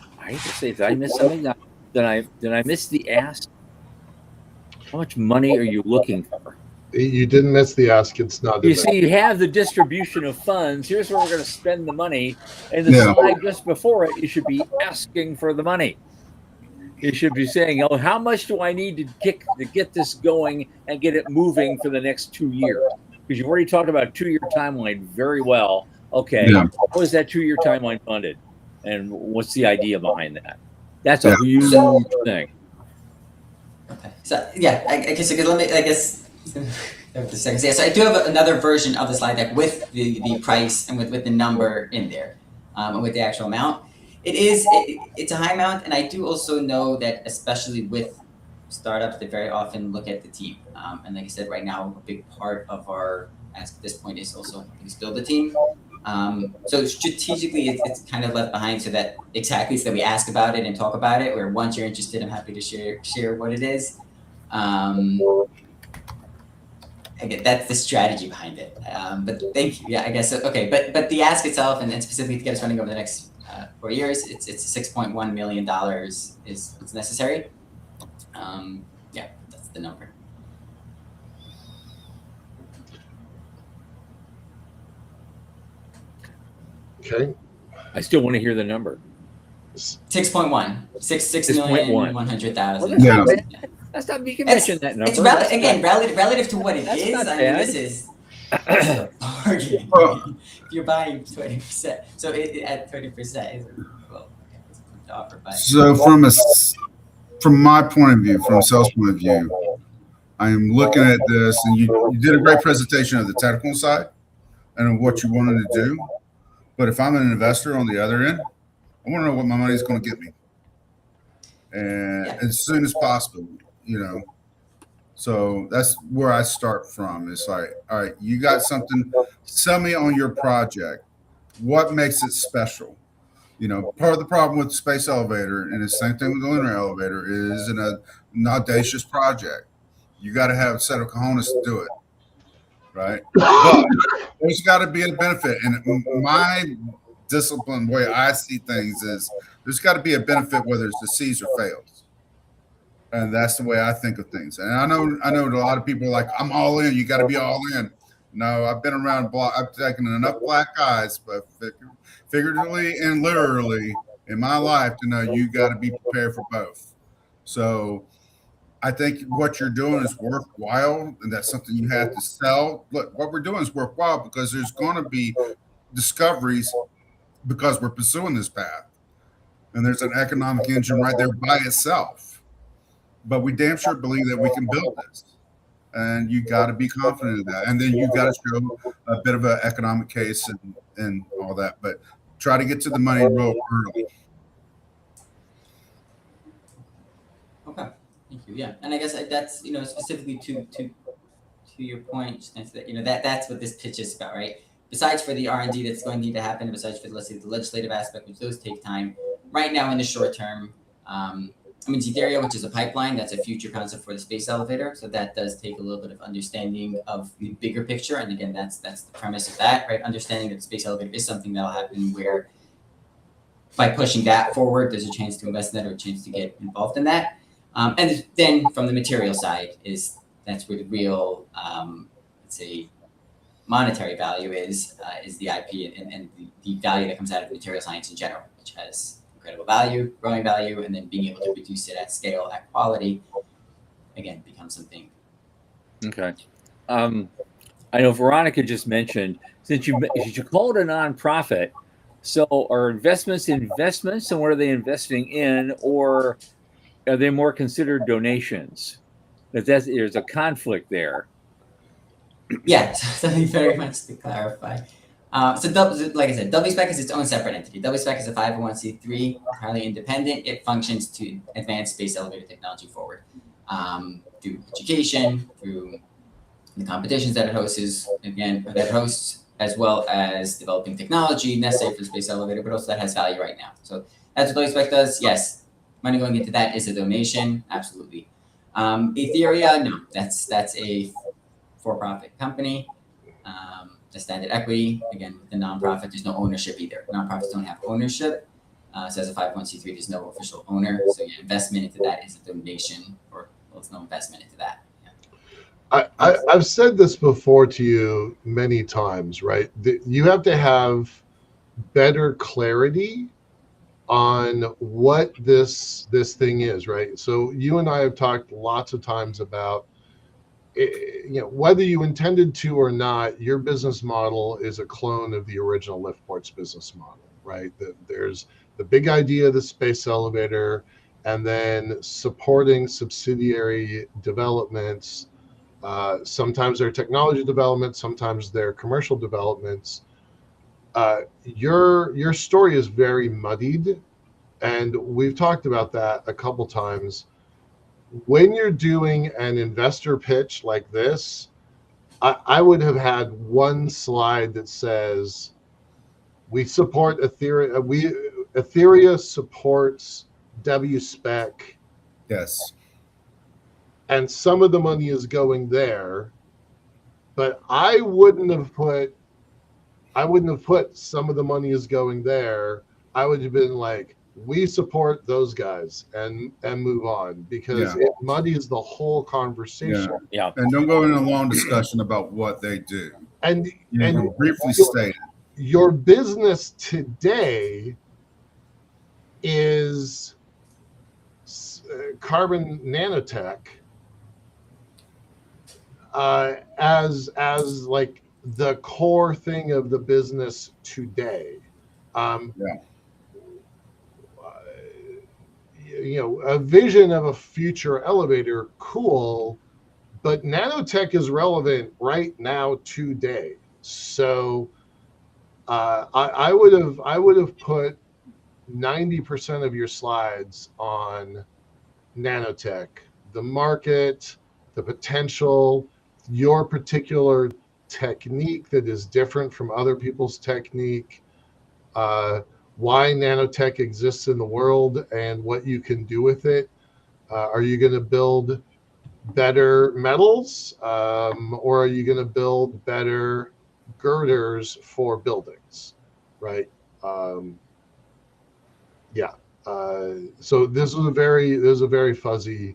did I miss something? Did I miss the ask? How much money are you looking for? You didn't miss the ask. It's not. You see, you have the distribution of funds. Here's where we're going to spend the money. And the slide just before it, you should be asking for the money. You should be saying, "Oh, how much do I need to get this going and get it moving for the next 2 years?" Because you've already talked about a 2-year timeline very well. Okay, How is that 2-year timeline funded, and what's the idea behind that? That's a huge thing. Okay, so I guess so I do have another version of the slide deck with the price and with the number in there, and with the actual amount. It's a high amount, and I do also know that especially with startups, they very often look at the team. And like I said, right now, a big part of our ask at this point is also build a team. So strategically, it's kind of left behind so that we ask about it and talk about it. Where once you're interested, I'm happy to share what it is. Again, that's the strategy behind it. But thank you. Yeah, I guess okay. But the ask itself, and specifically to get us running over the next 4 years, it's $6.1 million is what's necessary. That's the number. Okay. I still want to hear the number. 6.1. 6,100,000. That's not. You can mention that number. It's relative to what it is. I mean, this is. bargain. Well- If you're buying 20%, so at 30% is well, okay, it's a good offer, but So from my point of view, from a sales point of view, I am looking at this, and you did a great presentation of the technical side and of what you wanted to do. But if I'm an investor on the other end, I want to know what my money is going to get me, and Yeah. as soon as possible, you know. So that's where I start from. It's like, all right, you got something, sell me on your project. What makes it special? You know, part of the problem with the space elevator, and the same thing with the lunar elevator, is an audacious project. You got to have a set of cojones to do it, right? But there's got to be a benefit. And my disciplined way I see things is there's got to be a benefit whether it succeeds or fails. And that's the way I think of things. And I know a lot of people are like, I'm all in. You got to be all in. No, I've been around block. I've taken enough black eyes, but figuratively and literally in my life to know you got to be prepared for both. So I think what you're doing is worthwhile, and that's something you have to sell. Look, what we're doing is worthwhile because there's going to be discoveries because we're pursuing this path. And there's an economic engine right there by itself. But we damn sure believe that we can build this. And you got to be confident of that. And then you got to show a bit of an economic case and all that. But try to get to the money real early. okay, thank you. Yeah, and I guess that's specifically to your point, that that's what this pitch is about, right? Besides for the R&D that's going to need to happen, besides for let's say the legislative aspect, which those take time. Right now, in the short term, Ethereum, which is a pipeline, that's a future concept for the space elevator. So that does take a little bit of understanding of the bigger picture. And again, that's the premise of that, right? Understanding that the space elevator is something that'll happen where by pushing that forward, there's a chance to invest in that or a chance to get involved in that. And then from the material side that's where the real, let's say, monetary value is the IP and the value that comes out of material science in general, which has incredible value, growing value, and then being able to produce it at scale, at quality, again, becomes something. Okay. I know Veronica just mentioned, since you call it a nonprofit, so are investments, and what are they investing in, or are they more considered donations? There's a conflict there. Yeah, something very much to clarify. So like I said, WSPEC is its own separate entity. WSPEC is a 501c3, entirely independent. It functions to advance space elevator technology forward through education, through the competitions that it hosts, as well as developing technology necessary for the space elevator, but also that has value right now. So that's what WSPEC does. Yes, money going into that is a donation, absolutely. Ethereum, no, that's a for-profit company. The standard equity, again, the nonprofit, there's no ownership either. Nonprofits don't have ownership. So as a 501c3, there's no official owner. So your investment into that is a donation, or there's no investment into that. Yeah. I've said this before to you many times, right? You have to have better clarity on what this thing is, right? So you and I have talked lots of times about whether you intended to or not, your business model is a clone of the original Liftport's business model, right? There's the big idea of the space elevator, and then supporting subsidiary developments. Sometimes they're technology developments, sometimes they're commercial developments. Your story is very muddied, and we've talked about that a couple times. When you're doing an investor pitch like this, I would have had one slide that says, we support Ethereum, Ethereum supports WSPEC. Yes. And some of the money is going there, but I wouldn't have put some of the money is going there. I would have been like, we support those guys and move on, because it muddies the whole conversation. Yeah. And don't go into a long discussion about what they do. And briefly state your business today is carbon nanotech as like the core thing of the business today. Yeah. A vision of a future elevator, cool, but nanotech is relevant right now today. So I would have put 90% of your slides on nanotech, the market, the potential, your particular technique that is different from other people's technique, why nanotech exists in the world and what you can do with it. Are you going to build better metals, or are you going to build better girders for buildings, right? Yeah. So this was a very fuzzy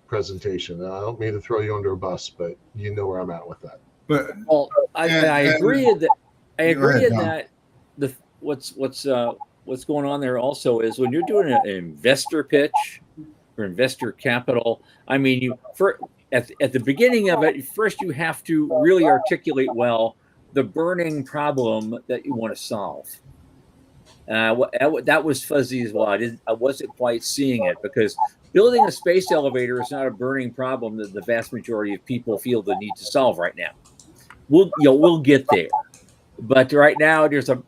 presentation. I don't mean to throw you under a bus, but you know where I'm at with that. But Well, I agree that the what's going on there also is when you're doing an investor pitch for investor capital. I mean, at the beginning of it, first you have to really articulate well the burning problem that you want to solve. That was fuzzy as well. I wasn't quite seeing it because building a space elevator is not a burning problem that the vast majority of people feel the need to solve right now. We'll get there, but right now there's a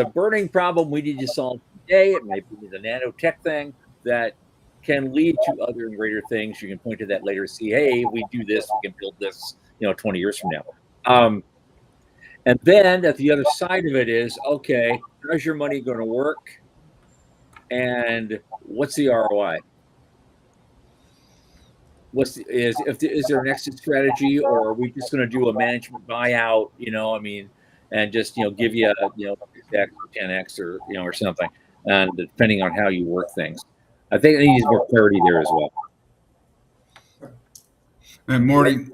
burning problem we need to solve today. It might be the nanotech thing that can lead to other and greater things. You can point to that later. See, hey, we do this, we can build this, 20 years from now. And then at the other side of it is, okay, how's your money going to work? And what's the ROI? Is there an exit strategy, or are we just going to do a management buyout? And just give you a 6x or 10x or something, and depending on how you work things. I think it needs more clarity there as well. And Mordy,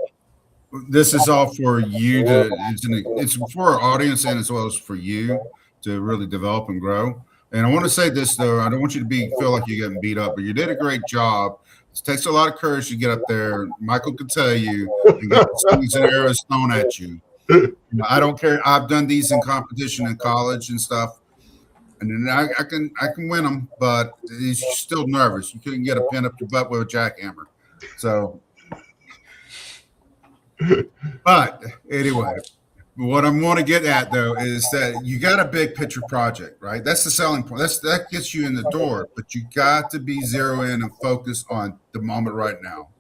this is all for you it's for our audience and as well as for you to really develop and grow. And I want to say this though, I don't want you to feel like you're getting beat up, but you did a great job. It takes a lot of courage to get up there. Michael could tell you and get slings and arrows thrown at you. I don't care. I've done these in competition in college and stuff. And then I can win them, but he's still nervous. You couldn't get a pin up your butt with a jackhammer. So, but anyway, what I'm going to get at though is that you got a big picture project, right? That's the selling point. That gets you in the door, but you got to be zero in and focus on the moment right now.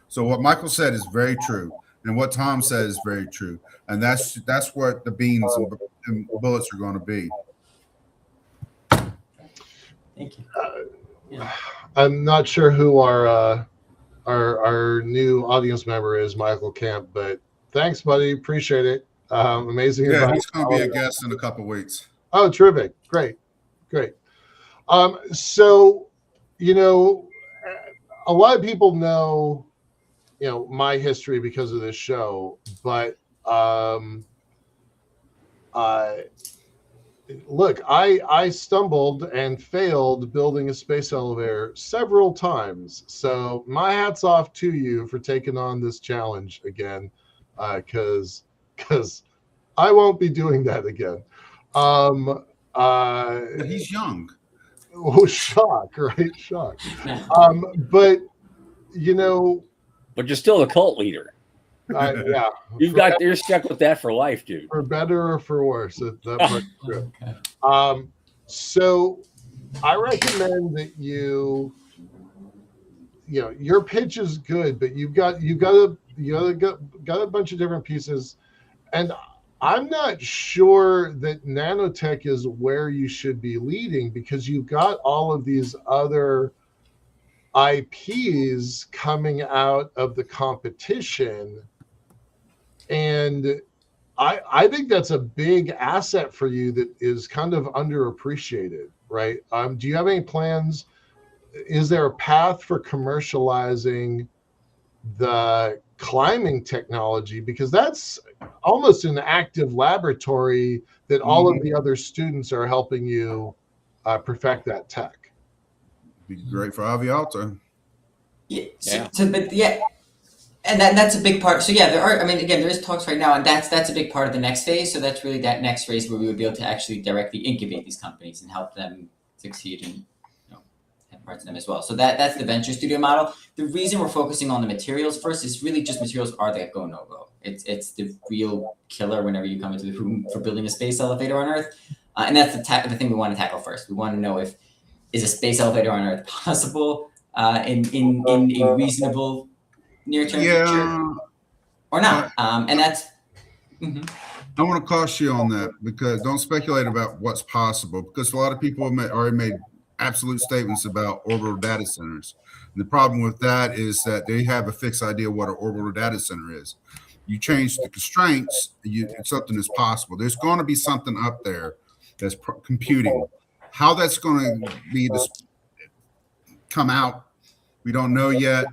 So what Michael said is very true, and what Tom said is very true, and that's what the beans and bullets are going to be. Thank you. Yeah. I'm not sure who our new audience member is, Michael Camp, but thanks, buddy. Appreciate it. Amazing. Yeah, advice. he's going to be a guest in a couple of weeks. Oh, terrific. Great. So, a lot of people know, my history because of this show, but look, I stumbled and failed building a space elevator several times. So my hat's off to you for taking on this challenge again, because I won't be doing that again. But he's young. Oh, shock, right? Shock. But But you're still a cult leader. Yeah. You're stuck with that for life, dude. For better or for worse. That part's true. Okay. So I recommend that your pitch is good, but you've got a bunch of different pieces, and I'm not sure that nanotech is where you should be leading, because you've got all of these other IPs coming out of the competition. And I think that's a big asset for you that is kind of underappreciated, right? Do you have any plans? Is there a path for commercializing the climbing technology? Because that's almost an active laboratory that all of the other students are helping you perfect that tech. Be great for Avialto. Yeah. And that's a big part. So yeah, there are. I mean, again, there is talks right now, and that's a big part of the next phase. So that's really that next phase where we would be able to actually directly incubate these companies and help them succeed and have parts of them as well. So that's the venture studio model. The reason we're focusing on the materials first is really just materials are the go no go. It's the real killer whenever you come into the room for building a space elevator on Earth, and that's the thing we want to tackle first. We want to know if is a space elevator on Earth possible in a reasonable near-term future or not, and that's. I want to caution you on that, because don't speculate about what's possible, because a lot of people have already made absolute statements about orbital data centers. And the problem with that is that they have a fixed idea what an orbital data center is. You change the constraints, something is possible. There's going to be something up there that's computing. How that's going to be come out, we don't know yet.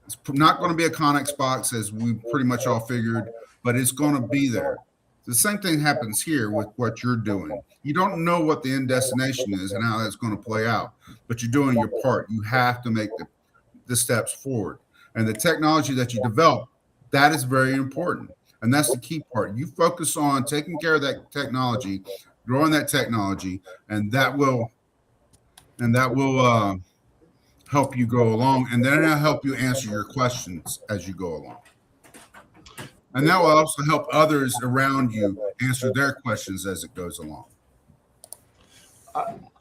It's not going to be a Connex box, as we pretty much all figured, but it's going to be there. The same thing happens here with what you're doing. You don't know what the end destination is and how that's going to play out, but you're doing your part. You have to make the steps forward. And the technology that you develop, that is very important. And that's the key part. You focus on taking care of that technology, growing that technology, and that will help you go along, and then it'll help you answer your questions as you go along. And that will also help others around you answer their questions as it goes along.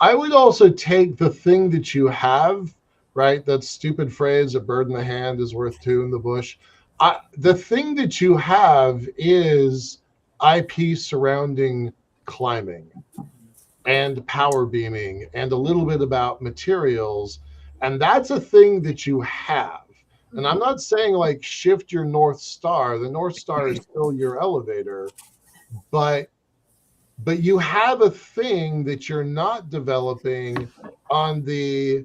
I would also take the thing that you have, right? That stupid phrase, a bird in the hand is worth two in the bush. The thing that you have is IP surrounding climbing and power beaming and a little bit about materials. And that's a thing that you have. And I'm not saying like shift your North Star. The North Star is still your elevator, but you have a thing that you're not developing on the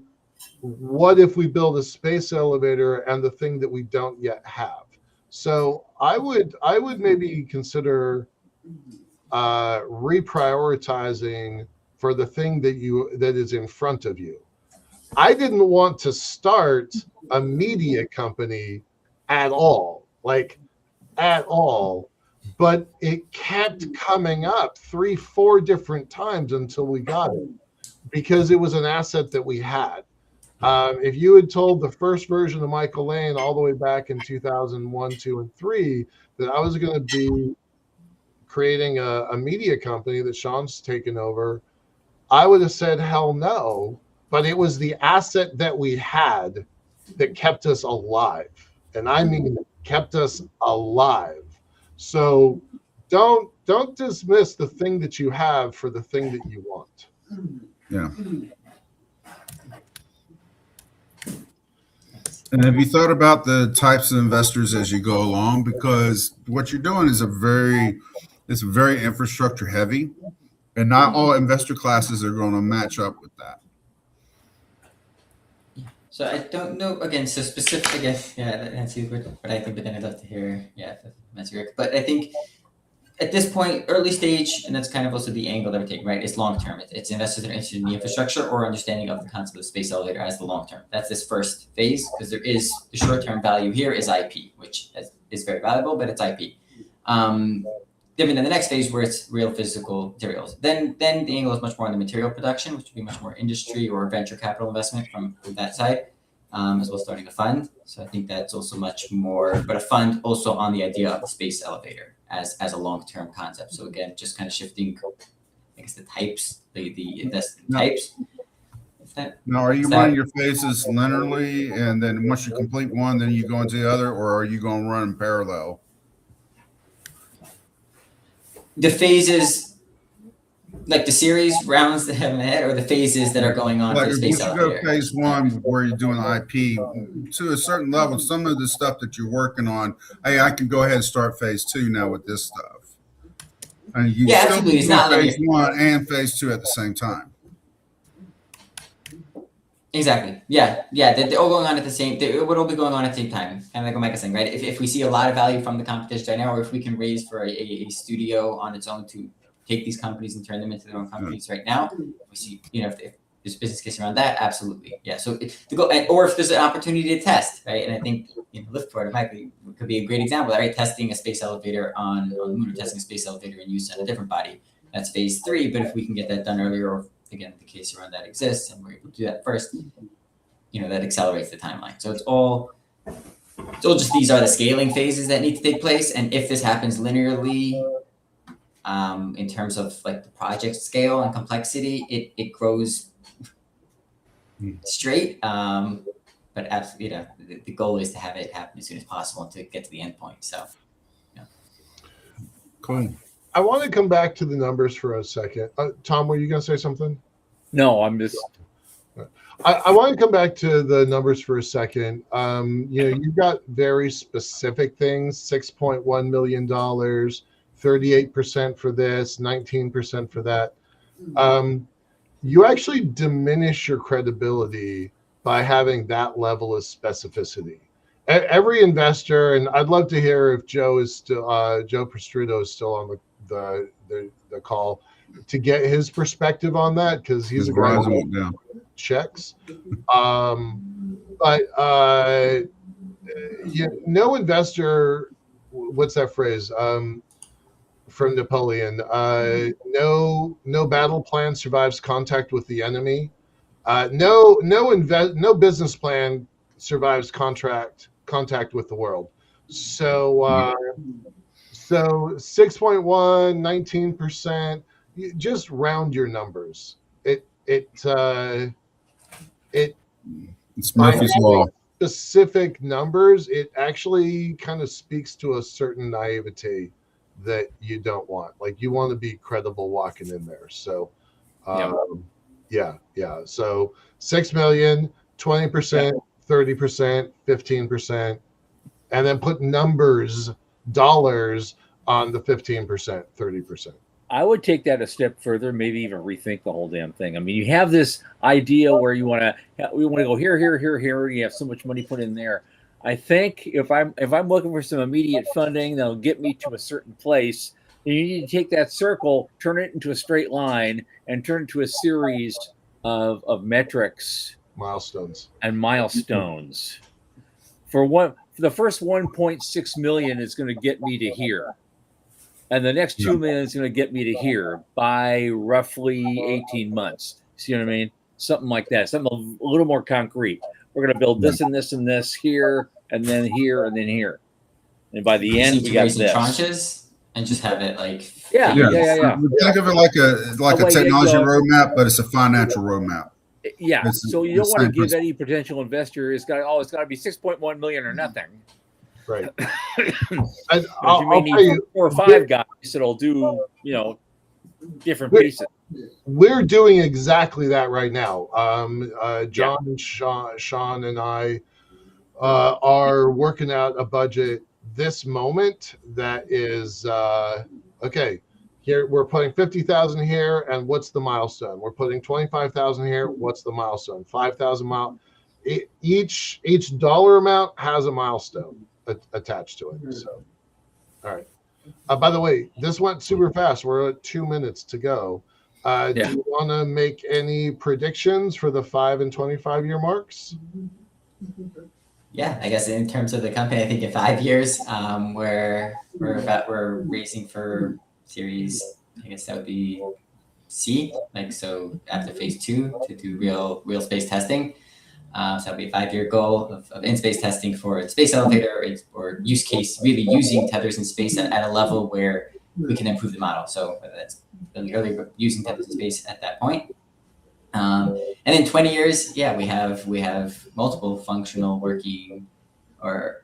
what if we build a space elevator and the thing that we don't yet have. So I would maybe consider reprioritizing for the thing that is in front of you. I didn't want to start a media company at all, but it kept coming up 3-4 different times until we got it, because it was an asset that we had. If you had told the first version of Michael Lane all the way back in 2001, 2, and 3 that I was going to be creating a media company that Sean's taken over, I would have said hell no. But it was the asset that we had that kept us alive. And I mean, kept us alive. So don't dismiss the thing that you have for the thing that you want. Yeah. And have you thought about the types of investors as you go along? Because what you're doing is very infrastructure heavy, and not all investor classes are going to match up with that. So I don't know, again, so specific, again, that's what I think, but then I'd love to hear, that's Rick. But I think at this point, early stage, and that's kind of also the angle that we're taking, right? It's long term. It's investors that are interested in the infrastructure or understanding of the concept of space elevator as the long term. That's this first phase, because there is the short term value here is IP, which is very valuable, but it's IP. Then in the next phase where it's real physical materials, then the angle is much more on the material production, which would be much more industry or venture capital investment from that side, as well as starting a fund. So I think that's also much more, but a fund also on the idea of the space elevator as a long-term concept. So again, just kind of shifting, I guess, the types, the investment types. Now, are you running your phases linearly, and then once you complete one, then you go into the other, or are you going to run in parallel? The phases, like the series rounds that have ahead, or the phases that are going on for the space elevator? You go phase one where you're doing IP to a certain level. Some of the stuff that you're working on, hey, I can go ahead and start phase two now with this stuff. And you still absolutely. do phase one and phase two at the same time. Exactly. Yeah. They're all going on at the same. It would all be going on at the same time. And like Mike was saying, right? If we see a lot of value from the competition right now, or if we can raise for a studio on its own to take these companies and turn them into their own companies right now, we see, if there's business case around that, absolutely, yeah. So to go, or if there's an opportunity to test, right? And I think Liftport could be a great example, right? Testing a space elevator on the moon, or testing a space elevator in use on a different body. That's phase 3. But if we can get that done earlier, or again, the case around that exists, and we're able to do that first, that accelerates the timeline. So it's all just, these are the scaling phases that need to take place. And if this happens linearly, in terms of like the project scale and complexity, it grows straight. But absolutely, the goal is to have it happen as soon as possible and to get to the end point. So, Cool. I want to come back to the numbers for a second. Tom, were you going to say something? No, I'm just. I want to come back to the numbers for a second. You've got very specific things: $6.1 million, 38% for this, 19% for that. You actually diminish your credibility by having that level of specificity. Every investor, and I'd love to hear if Joe Prostruto is still on the call to get his perspective on that, because he's a guy who checks. But no investor, what's that phrase from Napoleon? No battle plan survives contact with the enemy. No business plan survives contact with the world. So 6.1, 19%. Just round your numbers. It's Murphy's Law. Specific numbers, it actually kind of speaks to a certain naivety that you don't want. Like, you want to be credible walking in there. So yeah. So 6 million, 20%, 30%, 15%, and then put dollars on the 15%, 30%. I would take that a step further, maybe even rethink the whole damn thing. I mean, you have this idea where we want to go here, and you have so much money put in there. I think if I'm looking for some immediate funding that'll get me to a certain place, then you need to take that circle, turn it into a straight line, and turn it to a series of metrics, milestones. For the first 1.6 million is going to get me to here. And the next 2 million is going to get me to here by roughly 18 months. See what I mean? Something like that. Something a little more concrete. We're going to build this and this and this here, and then here, and then here. And by the end, we got this. Tranches and just have it like. Yeah. Think of it like a technology roadmap, but it's a financial roadmap. Yeah. So you don't want to give any potential investor, it's got to be 6.1 million or nothing. Right. And you may need 4 or 5 guys that'll do, different pieces. We're doing exactly that right now. John, Sean, and I are working out a budget this moment that is okay. Here we're putting 50,000 here, and what's the milestone? We're putting 25,000 here. What's the milestone? 5,000 each dollar amount has a milestone attached to it. So, all right. By the way, this went super fast. We're at 2 minutes to go. Do you want to make any predictions for the 5 and 25 year marks? Yeah, I guess in terms of the company, I think in 5 years, we're racing for Series. I guess that would be C. So after phase 2 to do real space testing. So that'll be a 5-year goal of in-space testing for a space elevator or use case, really using tethers in space at a level where we can improve the model. So whether that's really early using tethers in space at that point. And in 20 years, we have multiple functional working or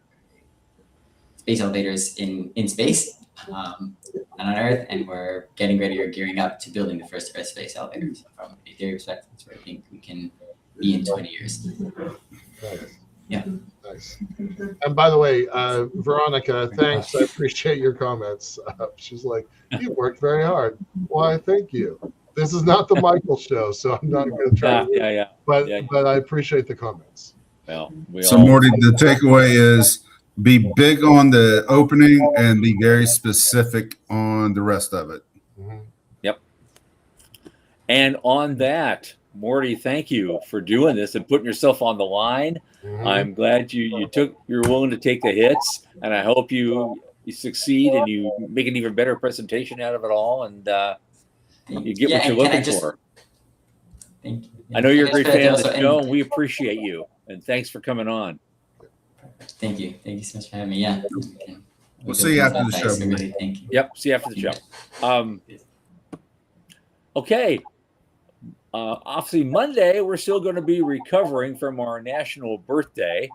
space elevators in space and on Earth, and we're getting ready or gearing up to building the first Earth space elevators. From a theory perspective, that's where I think we can be in 20 years. Nice. Yeah. Nice. And by the way, Veronica, thanks. I appreciate your comments. She's like, you worked very hard. Why, thank you. This is not the Michael show, so I'm not going to try. But I appreciate the comments. Well, Morty, the takeaway is be big on the opening and be very specific on the rest of it. Mm-hmm. Yep. And on that, Mordy, thank you for doing this and putting yourself on the line. Mhm. I'm glad you're willing to take the hits, and I hope you succeed and you make an even better presentation out of it all, and you get what you're looking for. Thank you. I know you're a great fan of the Also- show, and we appreciate you. And thanks for coming on. Thank you. Thank you so much for having me. Yeah. Okay. We'll see you after the show. So really, thank you. Yep. See you after the show. Okay. Obviously, Monday, we're still going to be recovering from our national birthday.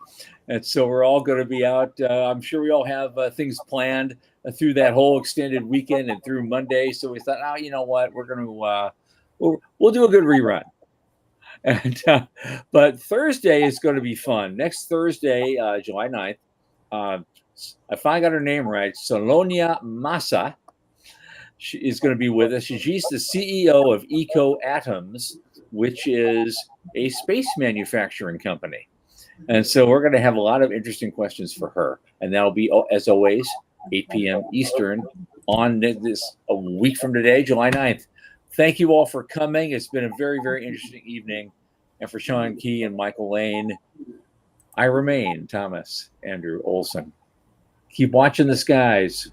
And so we're all going to be out. I'm sure we all have things planned through that whole extended weekend and through Monday. So we thought, oh, you know what? We're going to, we'll do a good rerun. And but Thursday is going to be fun. Next Thursday, July 9th, I finally got her name right. Solonia Massa. She is going to be with us. She's the CEO of Eco Atoms, which is a space manufacturing company. And so we're going to have a lot of interesting questions for her. And that'll be, as always, 8 p.m. Eastern on this a week from today, July 9th. Thank you all for coming. It's been a very, very interesting evening. And for Sean Key and Michael Lane, I remain Thomas Andrew Olson. Keep watching the skies.